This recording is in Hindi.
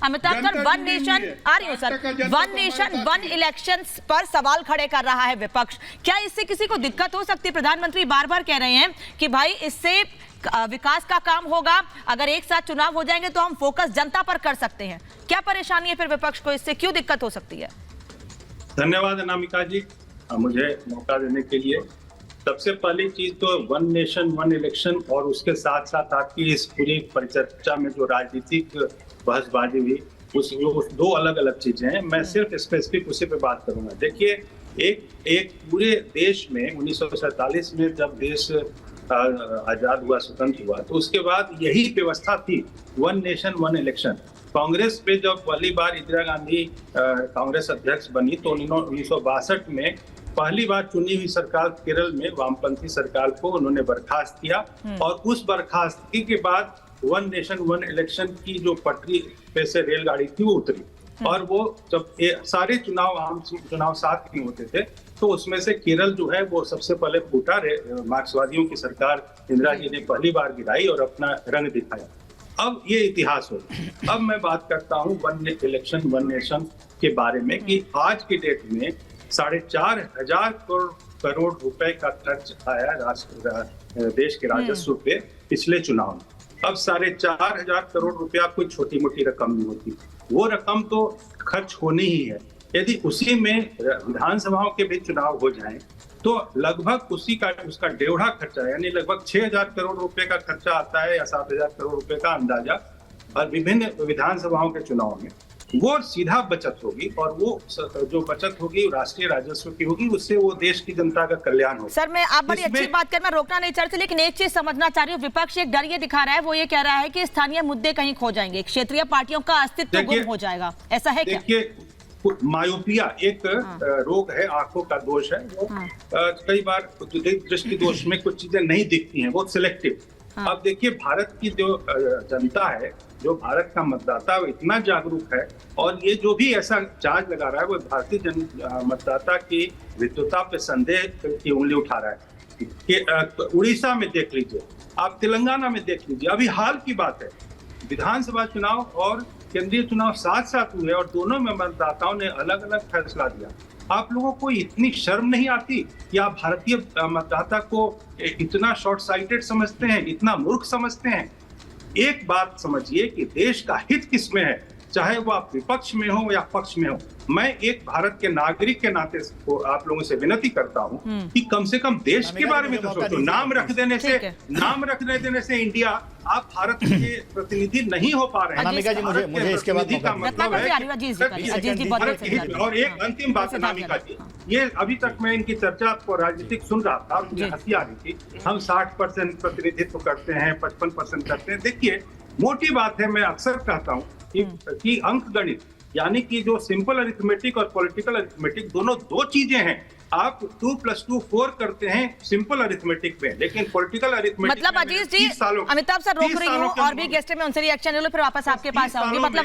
अमिताभ सर, वन नेशन आ रही हूँ sir, one nation one elections पर सवाल खड़े कर रहा है विपक्ष। क्या इससे किसी को दिक्कत हो सकती है? प्रधानमंत्री बार बार कह रहे हैं कि भाई इससे विकास का काम होगा, अगर एक साथ चुनाव हो जाएंगे तो हम फोकस जनता पर कर सकते हैं। क्या परेशानी है फिर विपक्ष को, इससे क्यों दिक्कत हो सकती है? धन्यवाद अनामिका जी मुझे मौका देने के लिए। सबसे पहली चीज तो वन नेशन वन इलेक्शन और उसके साथ साथ आपकी इस पूरी परिचर्चा में जो राजनीतिक बहसबाजी हुई उस दो अलग अलग चीजें हैं। मैं सिर्फ स्पेसिफिक उसी पे बात करूंगा। देखिए, एक पूरे देश में 1947 में जब देश आजाद हुआ, स्वतंत्र हुआ, तो उसके बाद यही व्यवस्था थी, one nation one election. Congress पे जब पहली बार इंदिरा गांधी कांग्रेस अध्यक्ष बनी तो 1962 में पहली बार चुनी हुई सरकार केरल में वामपंथी सरकार को उन्होंने बर्खास्त किया और उस बर्खास्तगी के बाद वन नेशन वन इलेक्शन की जो पटरी पे से रेलगाड़ी थी वो उतरी। और वो जब सारे चुनाव आम चुनाव साथ में होते थे तो उसमें से केरल जो है वो सबसे पहले फूटा। मार्क्सवादियों की सरकार इंदिरा जी ने पहली बार गिराई और अपना रंग दिखाया। अब ये इतिहास हो। अब मैं बात करता हूँ वन इलेक्शन वन नेशन के बारे में कि आज की डेट में 4,500 करोड़ रुपए का खर्च आया देश के राजस्व पे पिछले चुनाव में। अब 4,500 करोड़ रुपया कोई छोटी मोटी रकम नहीं होती, वो रकम तो खर्च होनी ही है। यदि उसी में विधानसभाओं के भी चुनाव हो जाएं तो लगभग उसी का उसका डेढ़ा खर्चा, यानी लगभग 6,000 करोड़ रुपए का खर्चा आता है या 7,000 करोड़ रुपए का अंदाजा। और विभिन्न विधानसभाओं के चुनाव में वो सीधा बचत होगी और वो जो बचत होगी राष्ट्रीय राजस्व की होगी, उससे वो देश की जनता का कल्याण होगा। सर मैं आप बड़ी अच्छी बात कर, मैं रोकना नहीं चाहती, लेकिन एक चीज समझना चाह रही हूँ। विपक्ष एक डर ये दिखा रहा है, वो ये कह रहा है कि स्थानीय मुद्दे कहीं खो जाएंगे, क्षेत्रीय पार्टियों का अस्तित्व गुम हो जाएगा, ऐसा है क्या? देखिए, मायोपिया एक रोग है, आंखों का दोष है। वो कई बार दृष्टि दोष में कुछ चीजें नहीं दिखती हैं, वो सिलेक्टिव। अब देखिए, भारत की जो जनता है, जो भारत का मतदाता है, वो इतना जागरूक है और ये जो भी ऐसा चार्ज लगा रहा है वो भारतीय मतदाता की विद्वता पे संदेह की उंगली उठा रहा है। कि उड़ीसा में देख लीजिए, आप तेलंगाना में देख लीजिए, अभी हाल की बात है, विधानसभा चुनाव और केंद्रीय चुनाव साथ साथ हुए और दोनों में मतदाताओं ने अलग अलग फैसला दिया। आप लोगों को इतनी शर्म नहीं आती कि आप भारतीय मतदाता को इतना शॉर्ट साइटेड समझते हैं, इतना मूर्ख समझते हैं? एक बात समझिए कि देश का हित किसमें है, चाहे वो आप विपक्ष में हो या पक्ष में हो। मैं एक भारत के नागरिक के नाते को आप लोगों से विनती करता हूं कि कम से कम देश के बारे में तो सोचो। नाम रख देने से इंडिया, आप भारत के प्रतिनिधि नहीं हो पा रहे हैं। अनामिका जी, मुझे इसके बाद का मतलब है। और एक अंतिम बात अनामिका जी, ये अभी तक मैं इनकी चर्चा को राजनीतिक सुन रहा था, मुझे हंसी आ रही थी। हम 60% प्रतिनिधित्व करते हैं, 55% करते हैं। देखिए, मोटी बात है, मैं अक्सर कहता हूँ कि अंक गणित यानी कि जो सिंपल अरिथमेटिक और पॉलिटिकल अरिथमेटिक दोनों दो चीजें हैं। आप 2 + 2 4 करते हैं सिंपल अरिथमेटिक में, लेकिन पॉलिटिकल अरिथमेटिक मतलब अजीज जी, अमिताभ सर रोक रही हूँ और भी गेस्ट में उनसे रिएक्शन ले लो, फिर वापस आपके पास आऊंगी। मतलब